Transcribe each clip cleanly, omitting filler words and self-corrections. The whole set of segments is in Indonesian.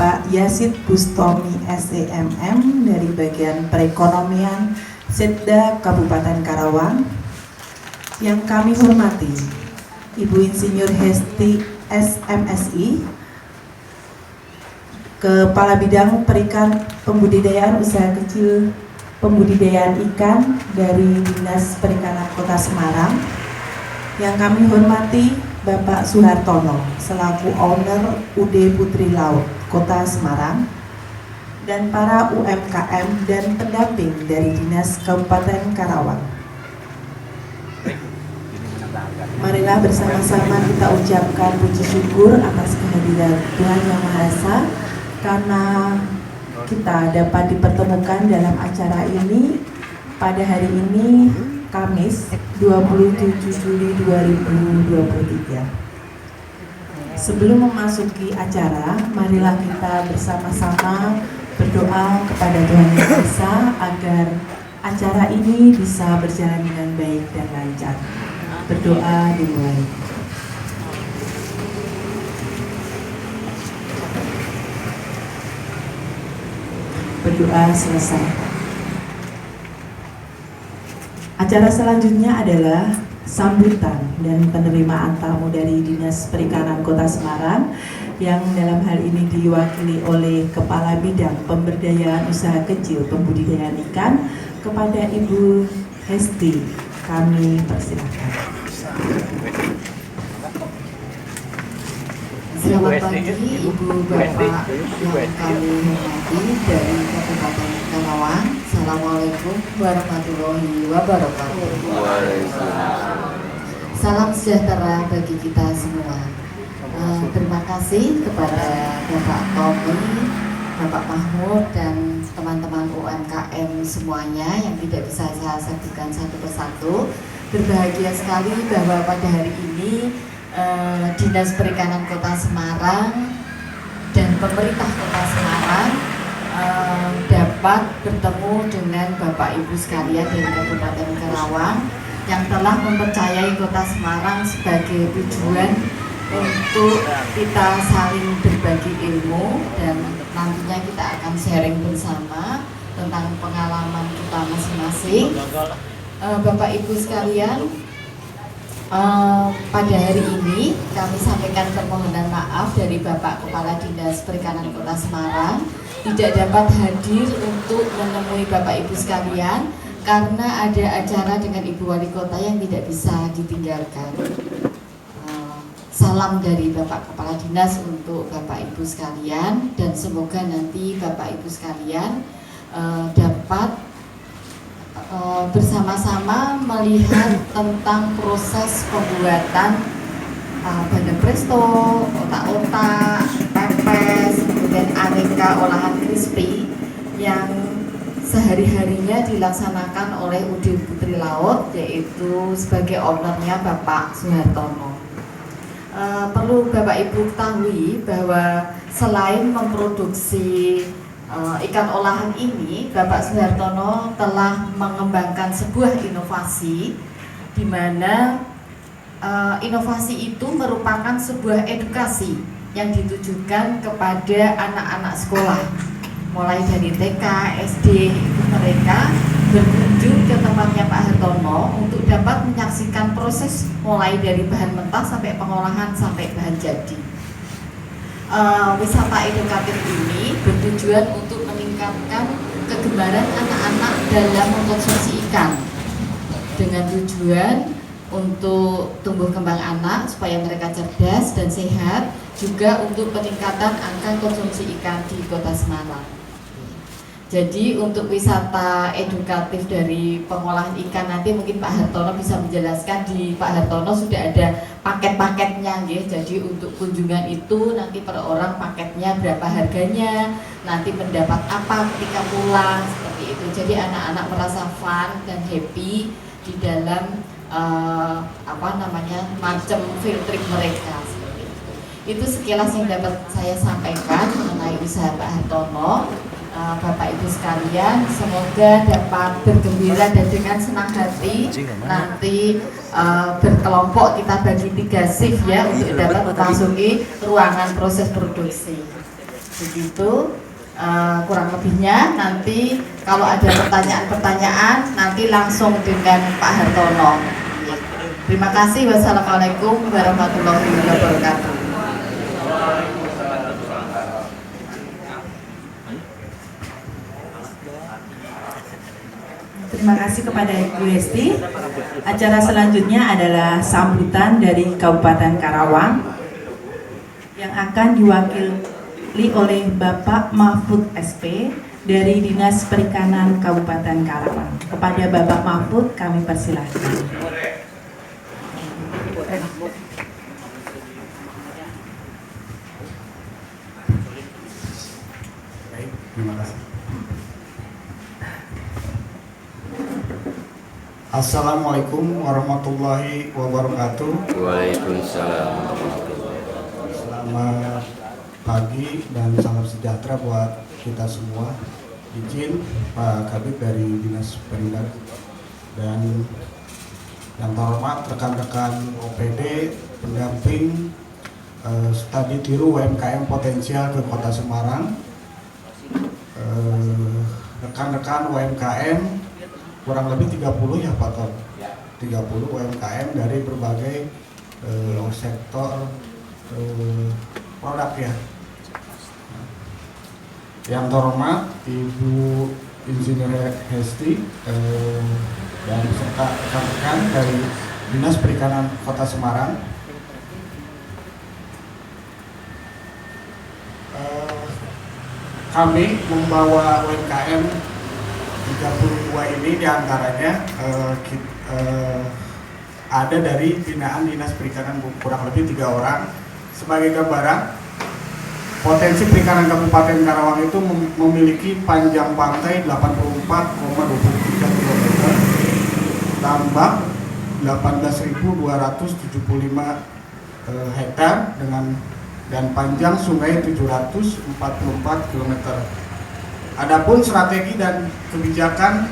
Bapak Yasid Bustomi SEMM dari bagian perekonomian Setda Kabupaten Karawang. Yang kami hormati Ibu Insinyur Hesti SMSI, Kepala Bidang Pembudidayaan Usaha Kecil Pembudidayaan Ikan dari Dinas Perikanan Kota Semarang. Yang kami hormati Bapak Suhartono selaku owner UD Putri Laut Kota Semarang, dan para UMKM dan pendamping dari Dinas Kabupaten Karawang. Marilah bersama-sama kita ucapkan puji syukur atas kehadiran Tuhan Yang Maha Esa karena kita dapat dipertemukan dalam acara ini pada hari ini Kamis 27 Juli 2023. Sebelum memasuki acara, marilah kita bersama-sama berdoa kepada Tuhan Yang Maha Esa agar acara ini bisa berjalan dengan baik dan lancar. Berdoa dimulai. Berdoa selesai. Acara selanjutnya adalah sambutan dan penerimaan tamu dari Dinas Perikanan Kota Semarang yang dalam hal ini diwakili oleh Kepala Bidang Pemberdayaan Usaha Kecil Pembudidayaan Ikan kepada Ibu Hesti. Kami persilakan. Selamat pagi Ibu Bapak yang kami hormati dari Kabupaten Karawang. Assalamualaikum warahmatullahi wabarakatuh. Salam sejahtera bagi kita semua. Terima kasih kepada Bapak Tommy, Bapak Mahmud, dan teman-teman UMKM semuanya yang tidak bisa saya sebutkan satu persatu. Berbahagia sekali bahwa pada hari ini Dinas Perikanan Kota Semarang dan pemerintah Kota Semarang dapat bertemu dengan Bapak Ibu sekalian dari Kabupaten Karawang yang telah mempercayai Kota Semarang sebagai tujuan untuk kita saling berbagi ilmu, dan nantinya kita akan sharing bersama tentang pengalaman kita masing-masing. Bapak Ibu sekalian, pada hari ini kami sampaikan permohonan maaf dari Bapak Kepala Dinas Perikanan Kota Semarang tidak dapat hadir untuk menemui Bapak Ibu sekalian karena ada acara dengan Ibu Wali Kota yang tidak bisa ditinggalkan. Salam dari Bapak Kepala Dinas untuk Bapak Ibu sekalian, dan semoga nanti Bapak Ibu sekalian dapat bersama-sama melihat tentang proses pembuatan bandeng presto, otak-otak, pepes, kemudian aneka olahan crispy yang sehari-harinya dilaksanakan oleh UD Putri Laut, yaitu sebagai ownernya Bapak Suhartono. Perlu Bapak Ibu ketahui bahwa selain memproduksi ikan olahan ini, Bapak Suhartono telah mengembangkan sebuah inovasi di mana inovasi itu merupakan sebuah edukasi yang ditujukan kepada anak-anak sekolah, mulai dari TK, SD. Mereka berkunjung ke tempatnya Pak Hartono untuk dapat menyaksikan proses mulai dari bahan mentah sampai pengolahan sampai bahan jadi. Wisata edukatif ini bertujuan untuk meningkatkan kegemaran anak-anak dalam mengkonsumsi ikan dengan tujuan untuk tumbuh kembang anak supaya mereka cerdas dan sehat, juga untuk peningkatan angka konsumsi ikan di Kota Semarang. Jadi untuk wisata edukatif dari pengolahan ikan nanti mungkin Pak Hartono bisa menjelaskan. Di Pak Hartono sudah ada paket-paketnya, gitu. Jadi untuk kunjungan itu nanti per orang paketnya berapa harganya, nanti mendapat apa ketika pulang, seperti itu. Jadi anak-anak merasa fun dan happy di dalam macam field trip mereka, seperti itu. Itu sekilas yang dapat saya sampaikan mengenai usaha Pak Hartono. Bapak Ibu sekalian, semoga dapat bergembira dan dengan senang hati nanti berkelompok kita bagi 3 shift ya untuk dapat memasuki ruangan proses produksi. Begitu kurang lebihnya. Nanti kalau ada pertanyaan-pertanyaan nanti langsung dengan Pak Hartono. Terima kasih. Wassalamualaikum warahmatullahi wabarakatuh. Terima kasih kepada Ibu Hesti. Acara selanjutnya adalah sambutan dari Kabupaten Karawang yang akan diwakili oleh Bapak Mahfud SP dari Dinas Perikanan Kabupaten Karawang. Kepada Bapak Mahfud kami persilahkan. Baik, terima kasih. Assalamualaikum warahmatullahi wabarakatuh. Waalaikumsalam. Selamat pagi dan salam sejahtera buat kita semua. Izin Pak Kabid dari Dinas Perindak dan yang terhormat rekan-rekan OPD, pendamping studi tiru UMKM potensial ke Kota Semarang, rekan-rekan UMKM kurang lebih 30 ya Pak Tom, 30 UMKM dari berbagai sektor produk ya. Yang terhormat Ibu Insinyur Hesti dan serta rekan-rekan dari Dinas Perikanan Kota Semarang. Kami membawa UMKM 32 ini diantaranya ada dari binaan Dinas Perikanan kurang lebih 3 orang. Sebagai gambaran, potensi perikanan Kabupaten Karawang itu memiliki panjang pantai 84,23 km, tambak 18.275 hektar dan panjang sungai 744 km. Adapun strategi dan kebijakan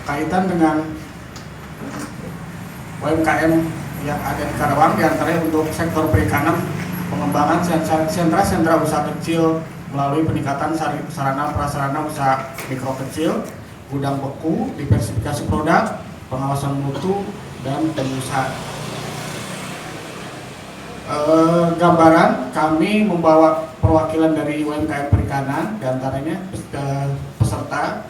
kaitan dengan UMKM yang ada di Karawang, diantaranya untuk sektor perikanan, pengembangan sentra-sentra usaha kecil melalui peningkatan sarana prasarana usaha mikro kecil, gudang beku, diversifikasi produk, pengawasan mutu, dan pengusaha. Gambaran, kami membawa perwakilan dari UMKM perikanan, diantaranya peserta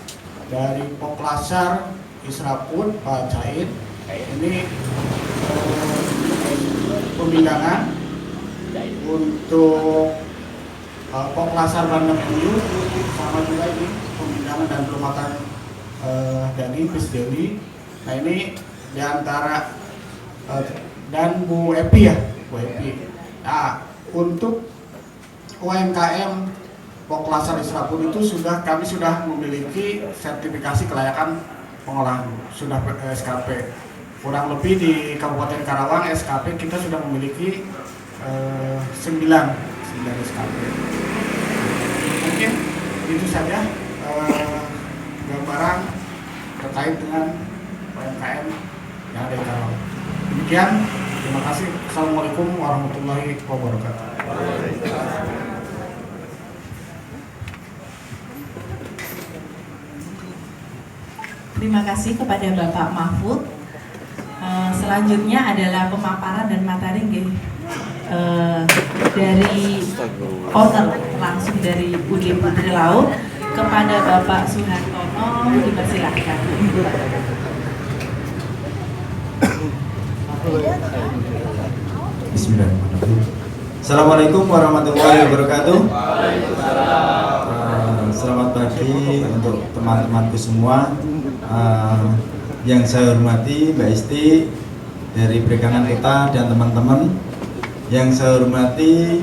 dari Poklasar Israput Pak Caid. Ini pembidangan untuk Poklasar Bandung MU, sama juga ini pembidangan dan pelumakan dari Pisdeli. Nah ini diantara dan Bu Epi ya, Bu Epi. Nah untuk UMKM Poklasar Israput itu kami sudah memiliki sertifikasi kelayakan pengolahan, sudah SKP. Kurang lebih di Kabupaten Karawang SKP kita sudah memiliki 9 SKP. Mungkin itu saja gambaran terkait dengan UMKM yang ada di Karawang. Demikian, terima kasih. Assalamualaikum warahmatullahi wabarakatuh. Terima kasih kepada Bapak Mahfud. Selanjutnya adalah pemaparan dan materi dari owner langsung dari UD Putri Laut kepada Bapak Suhartono, dipersilahkan. Bismillahirrahmanirrahim. Assalamualaikum warahmatullahi wabarakatuh. Selamat pagi untuk teman-temanku semua. Yang saya hormati Mbak Isti dari Perikanan Kota dan teman-teman. Yang saya hormati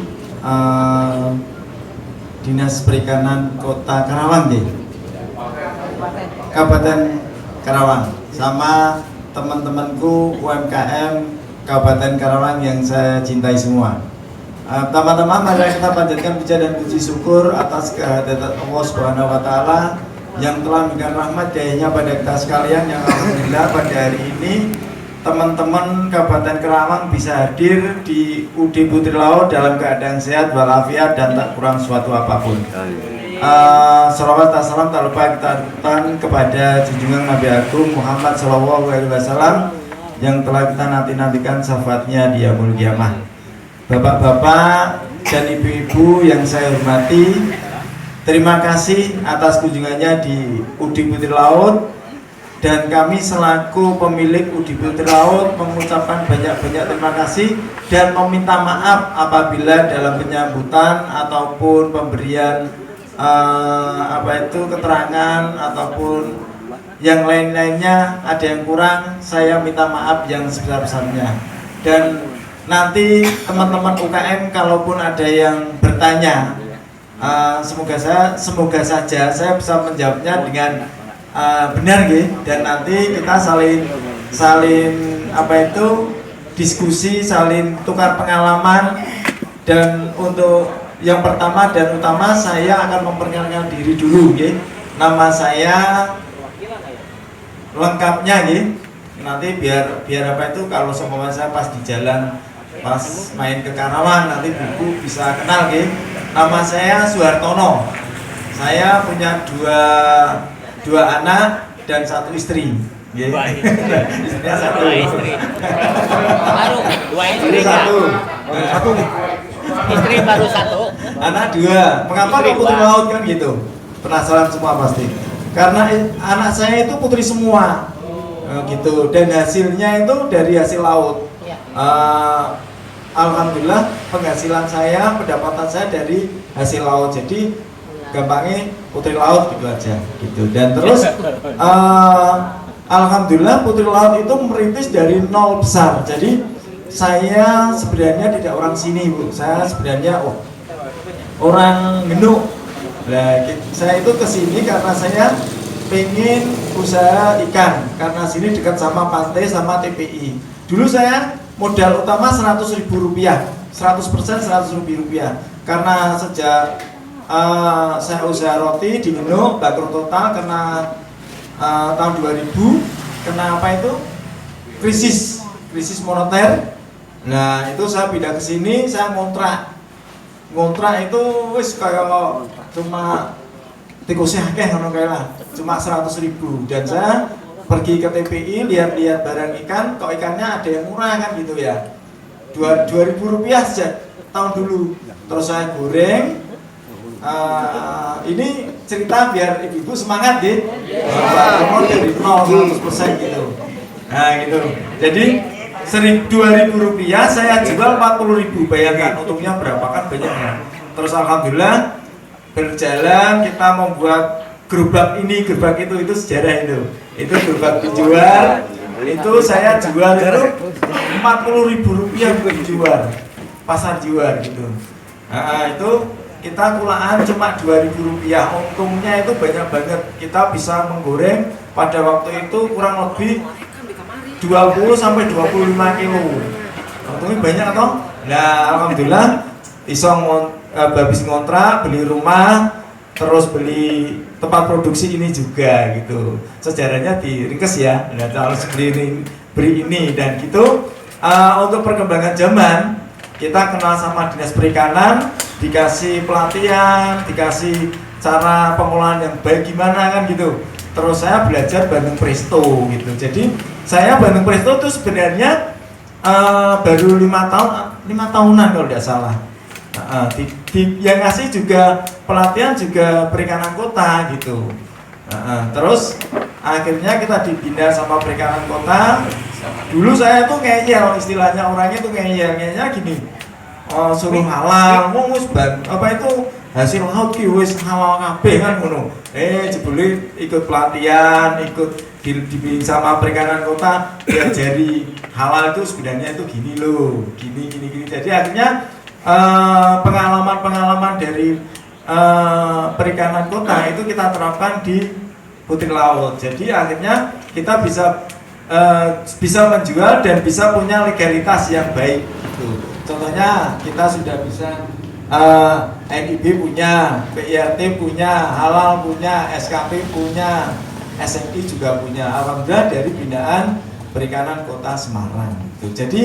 Dinas Perikanan Kota Karawang, Kabupaten Karawang, sama teman-temanku UMKM Kabupaten Karawang yang saya cintai semua. Teman-teman, mari kita panjatkan puja dan puji syukur atas kehadiran Allah Subhanahu wa Ta'ala yang telah memberikan rahmat dayanya pada kita sekalian, yang alhamdulillah pada hari ini teman-teman Kabupaten Karawang bisa hadir di UD Putri Laut dalam keadaan sehat walafiat dan tak kurang suatu apapun. Salawat dan salam tak lupa kita aturkan kepada junjungan Nabi Agung Muhammad SAW yang telah kita nanti-nantikan syafaatnya di yaumul qiyamah. Bapak-bapak dan ibu-ibu yang saya hormati, terima kasih atas kunjungannya di UD Putri Laut, dan kami selaku pemilik UD Putri Laut mengucapkan banyak-banyak terima kasih dan meminta maaf apabila dalam penyambutan ataupun pemberian keterangan ataupun yang lain-lainnya ada yang kurang. Saya minta maaf yang sebesar-besarnya, dan nanti teman-teman UKM kalaupun ada yang bertanya, semoga saja saya bisa menjawabnya dengan benar gitu, dan nanti kita saling diskusi, saling tukar pengalaman. Dan untuk yang pertama dan utama saya akan memperkenalkan diri dulu gitu. Nama saya lengkapnya gitu. Nanti biar kalau seumpama saya pas di jalan pas main ke Karawang nanti buku bisa kenal gitu. Nama saya Suhartono. Saya punya dua anak dan satu istri. Istrinya satu. Baru dua istri Satu. Istri baru satu. Anak dua. Mengapa kok putri laut kan gitu? Penasaran semua pasti. Karena anak saya itu putri semua, gitu. Dan hasilnya itu dari hasil laut. Alhamdulillah penghasilan saya, pendapatan saya dari hasil laut. Jadi gampangnya putri laut gitu aja, gitu. Dan terus alhamdulillah putri laut itu merintis dari nol besar. Jadi saya sebenarnya tidak orang sini, Bu. Saya sebenarnya orang Genuk. Nah, saya itu kesini karena saya pengen usaha ikan, karena sini dekat sama pantai sama TPI. Dulu saya modal utama Rp100.000, 100% Rp100.000. Karena sejak saya usaha roti di Genuk, bangkrut total karena tahun 2000, kena apa itu? Krisis moneter. Nah, itu saya pindah ke sini, saya ngontrak itu wis kayak cuma tikusnya ngono kayak lah, cuma 100.000. Dan saya pergi ke TPI lihat-lihat barang ikan, kok ikannya ada yang murah kan gitu ya, Rp2.000 sejak tahun dulu. Terus saya goreng. Ini cerita biar ibu-ibu semangat deh, bahwa dari 0-100% gitu. Nah gitu. Jadi Rp2.000 saya jual Rp40.000, bayangkan untungnya berapa kan banyaknya. Terus alhamdulillah berjalan, kita membuat gerobak ini, gerobak itu sejarah itu gerobak dijual, itu saya jual itu Rp40.000 dijual pasar jual gitu. Nah itu kita kulaan cuma Rp2.000, untungnya itu banyak banget. Kita bisa menggoreng pada waktu itu kurang lebih 20-25 kilo. Untungnya banyak toh. Nah alhamdulillah iso habis ngontrak, beli rumah, terus beli tempat produksi ini juga gitu. Sejarahnya diringkes ya. Nah harus beli ini dan gitu. Untuk perkembangan zaman kita kenal sama Dinas Perikanan, dikasih pelatihan, dikasih cara pengolahan yang baik gimana kan gitu. Terus saya belajar Bandung Presto gitu. Jadi saya Bandung Presto itu sebenarnya baru 5 tahunan kalau tidak salah. Yang ngasih juga pelatihan juga Perikanan Kota gitu. Terus akhirnya kita dibina sama Perikanan Kota. Dulu saya tuh ngeyel, istilahnya orangnya tuh ngeyelnya gini. Suruh halal, hasil laut ki wis halal kabeh kan ngono. Jebule ikut pelatihan, ikut dibimbing sama Perikanan Kota, diajari halal itu sebenarnya itu gini loh, gini. Jadi akhirnya pengalaman dari Perikanan Kota itu kita terapkan di Putri Laut. Jadi akhirnya kita bisa menjual dan bisa punya legalitas yang baik. Contohnya kita sudah bisa NIB punya, PIRT punya, halal punya, SKP punya, SMI juga punya. Alhamdulillah dari binaan Perikanan Kota Semarang. Gitu. Jadi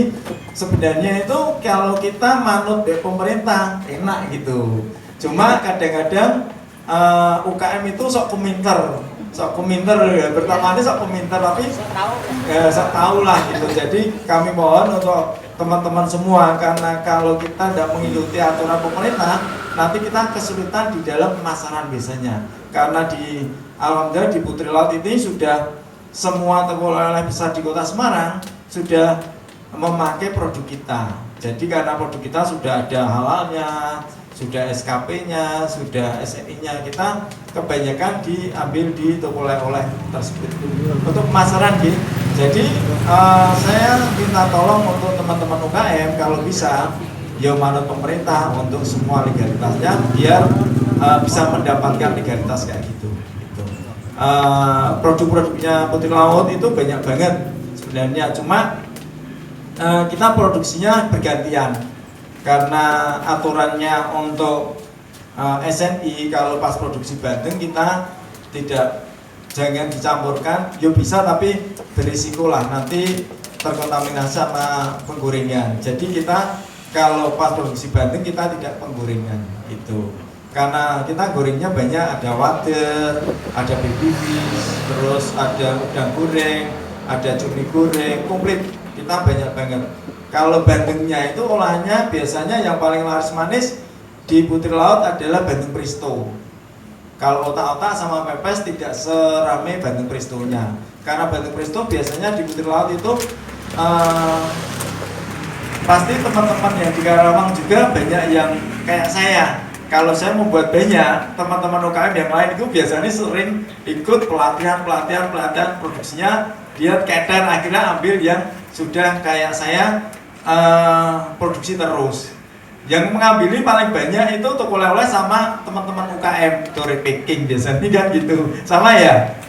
sebenarnya itu kalau kita manut dari pemerintah enak gitu. Cuma kadang-kadang UKM itu sok keminter ya, pertama ini sok keminter tapi sok tahu lah gitu. Jadi kami mohon untuk teman-teman semua, karena kalau kita tidak mengikuti aturan pemerintah, nanti kita kesulitan di dalam pemasaran biasanya. Karena alhamdulillah di Putri Laut ini sudah semua toko oleh-oleh besar di Kota Semarang sudah memakai produk kita. Jadi karena produk kita sudah ada halalnya, sudah SKP-nya, sudah SNI-nya, kita kebanyakan diambil di toko oleh-oleh tersebut untuk pemasaran gitu. Jadi saya minta tolong untuk teman-teman UKM kalau bisa ya manut pemerintah untuk semua legalitasnya biar bisa mendapatkan legalitas kayak gitu. Produk-produknya Putri Laut itu banyak banget sebenarnya, cuma kita produksinya bergantian. Karena aturannya untuk SNI kalau pas produksi bandeng kita jangan dicampurkan, ya bisa tapi berisiko lah nanti terkontaminasi sama penggorengan. Jadi kita kalau pas produksi bandeng kita tidak penggorengan itu. Karena kita gorengnya banyak, ada wader, ada baby fish, terus ada udang goreng, ada cumi goreng, komplit kita banyak banget. Kalau bandengnya itu olahannya biasanya yang paling laris manis di Putri Laut adalah bandeng presto. Kalau otak-otak sama pepes tidak serame bandeng prestonya. Karena bandeng presto biasanya di Putri Laut itu pasti teman-teman yang di Karawang juga banyak yang kayak saya. Kalau saya membuat banyak, teman-teman UKM yang lain itu biasanya sering ikut pelatihan produksinya, dia keder akhirnya ambil yang sudah kayak saya produksi terus. Yang mengambil ini paling banyak itu toko oleh-oleh sama teman-teman UKM, Dore Packing biasanya kan gitu, sama ya.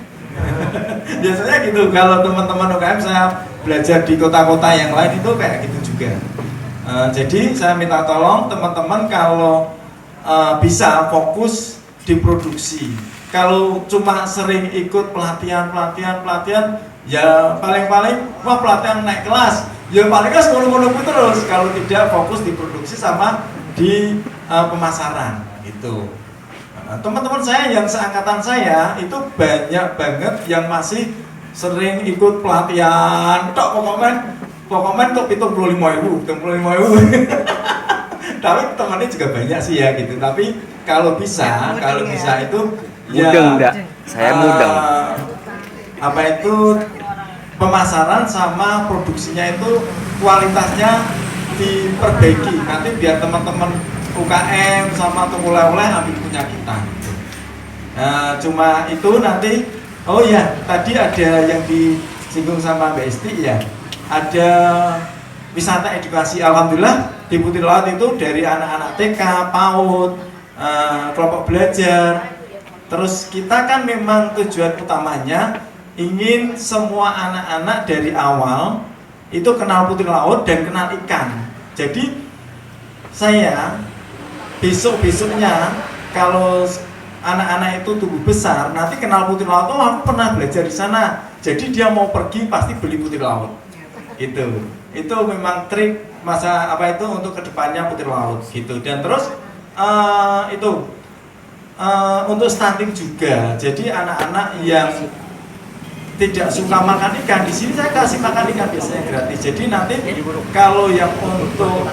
Biasanya gitu, kalau teman-teman UKM saya belajar di kota-kota yang lain itu kayak gitu juga. Jadi saya minta tolong teman-teman kalau bisa fokus di produksi. Kalau cuma sering ikut pelatihan, ya paling-paling wah pelatihan naik kelas, ya paling kan sepuluh-sepuluh terus. Kalau tidak fokus di produksi sama di pemasaran gitu. Teman-teman saya yang seangkatan saya itu banyak banget yang masih sering ikut pelatihan. Tok pokoknya untuk 75.000. Tapi temannya juga banyak sih ya gitu. Tapi kalau bisa itu mudeng enggak? Saya mudeng. Apa itu pemasaran sama produksinya itu kualitasnya diperbaiki. Nanti biar teman-teman UKM sama toko oleh-oleh ambil punya kita. Cuma itu nanti. Oh ya, tadi ada yang disinggung sama Mbak Esti ya. Ada wisata edukasi. Alhamdulillah di Putri Laut itu dari anak-anak TK, PAUD, kelompok belajar. Terus kita kan memang tujuan utamanya ingin semua anak-anak dari awal itu kenal Putri Laut dan kenal ikan. Jadi saya besok-besoknya kalau anak-anak itu tumbuh besar nanti kenal Putri Laut, oh aku pernah belajar di sana. Jadi dia mau pergi pasti beli Putri Laut. Itu memang trik masa apa itu untuk kedepannya Putri Laut gitu. Dan terus untuk stunting juga. Jadi anak-anak yang tidak suka makan ikan di sini saya kasih makan ikan biasanya gratis. Jadi nanti kalau yang untuk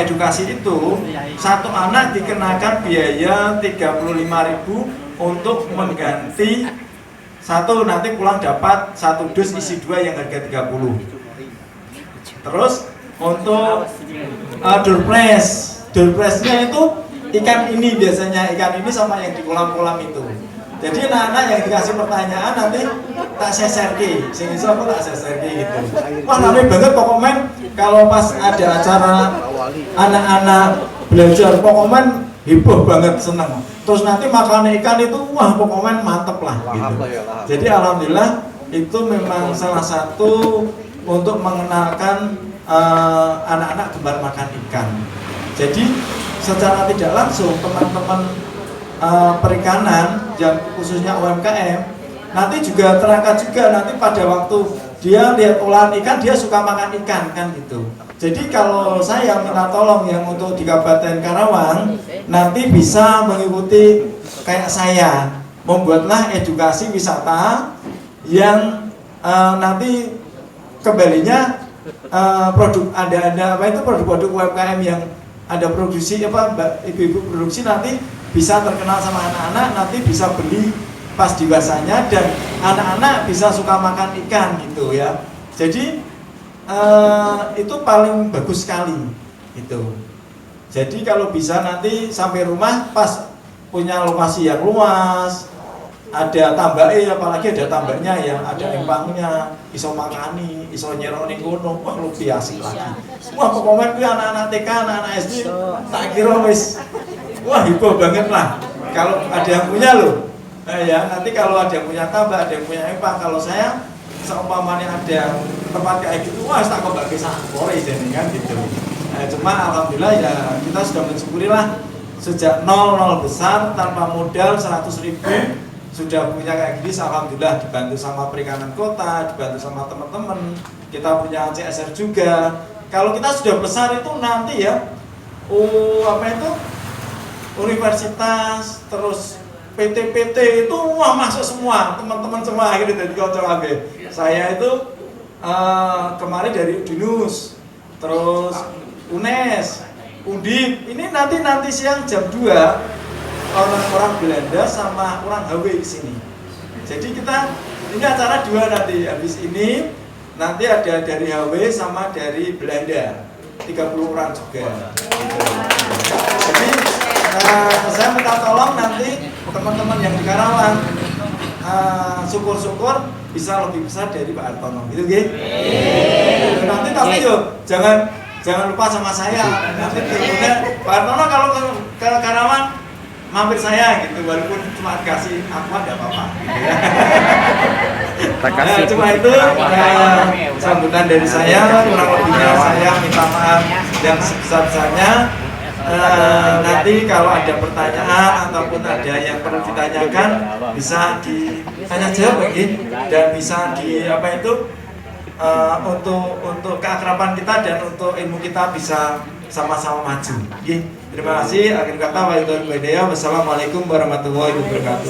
edukasi itu satu anak dikenakan biaya 35.000 untuk mengganti satu, nanti pulang dapat satu dus isi 2 yang harga 30. Terus untuk doorpress-nya itu ikan ini biasanya, ikan ini sama yang di kolam-kolam itu. Jadi anak-anak yang dikasih pertanyaan nanti tak seserke, sing iso aku tak seserke gitu. Wah rame banget pokoknya kalau pas ada acara anak-anak belajar pokoknya heboh banget, seneng. Terus nanti makan ikan itu wah pokoknya mantep lah gitu. Jadi alhamdulillah itu memang salah satu untuk mengenalkan anak-anak gemar makan ikan. Jadi secara tidak langsung teman-teman perikanan yang khususnya UMKM nanti juga terangkat juga nanti pada waktu dia lihat olahan ikan, dia suka makan ikan kan gitu. Jadi kalau saya minta tolong yang untuk di Kabupaten Karawang nanti bisa mengikuti kayak saya, membuatlah edukasi wisata yang nanti kembalinya produk ada apa itu produk-produk UMKM yang ada produksi ibu-ibu produksi nanti bisa terkenal sama anak-anak, nanti bisa beli pas dewasanya dan anak-anak bisa suka makan ikan gitu ya. Jadi itu paling bagus sekali itu. Jadi kalau bisa nanti sampai rumah pas punya lokasi yang luas, ada tambaknya, apalagi ada tambaknya yang ada empangnya, iso makani, iso nyeroni gunung, wah lebih asik lagi. Wah pokoknya itu anak-anak TK, anak-anak SD, tak kira wis, wah heboh banget lah. Kalau ada yang punya loh, ya nanti kalau ada yang punya tambak, ada yang punya empang, kalau saya seumpamanya ada tempat kayak gitu, wah tak kok bagi sakore jadi kan gitu. Cuma alhamdulillah ya kita sudah mensyukuri lah sejak nol besar tanpa modal 100.000 sudah punya kayak gini. Alhamdulillah dibantu sama perikanan kota, dibantu sama teman-teman. Kita punya CSR juga. Kalau kita sudah besar itu nanti ya, apa itu universitas terus PT-PT itu wah masuk semua teman-teman semua akhirnya dari kocok AB. Saya itu kemarin dari Udinus, terus UNES, Undip. Ini nanti siang jam 2 orang-orang Belanda sama orang HW di sini. Jadi kita ini acara 2 nanti. Habis ini nanti ada dari HW sama dari Belanda. 30 orang juga. Jadi saya minta tolong nanti teman-teman yang di Karawang syukur-syukur bisa lebih besar dari Pak Hartono gitu gitu. Nanti tapi yo jangan lupa sama saya. Nanti kemudian Pak Hartono kalau ke Karawang mampir saya gitu, walaupun cuma kasih aqua enggak apa-apa gitu ya. Cuma itu sambutan dari saya, kurang lebihnya saya minta maaf yang sebesar-besarnya. Nanti kalau ada pertanyaan ataupun ada yang perlu ditanyakan bisa ditanya jawab dan bisa di apa itu untuk keakraban kita dan untuk ilmu kita bisa sama-sama maju. Terima kasih. Akhir kata wassalamualaikum warahmatullahi wabarakatuh.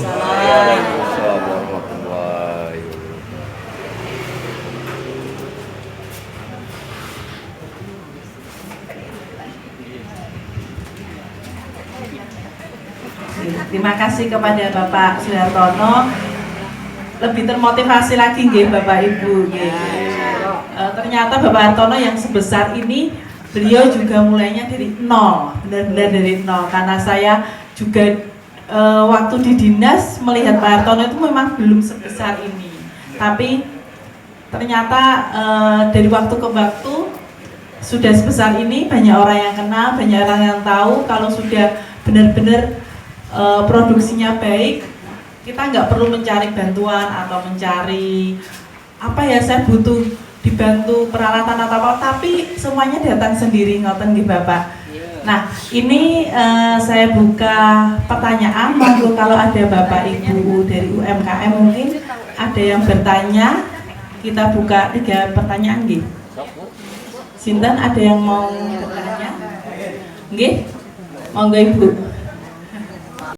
Terima kasih kepada Bapak Suhartono. Lebih termotivasi lagi nggih Bapak Ibu nggih. Ternyata Bapak Hartono yang sebesar ini beliau juga mulainya dari nol, benar-benar dari nol. Karena saya juga waktu di dinas melihat Pak Hartono itu memang belum sebesar ini. Tapi ternyata dari waktu ke waktu sudah sebesar ini, banyak orang yang kenal, banyak orang yang tahu. Kalau sudah benar-benar produksinya baik, kita nggak perlu mencari bantuan atau mencari apa ya, saya butuh dibantu peralatan atau apa, tapi semuanya datang sendiri, ngoten nggih Bapak. Nah ini saya buka pertanyaan, monggo kalau ada Bapak Ibu dari UMKM mungkin ada yang bertanya, kita buka 3 pertanyaan nggih. Sinten ada yang mau bertanya? Nggih, monggo Ibu.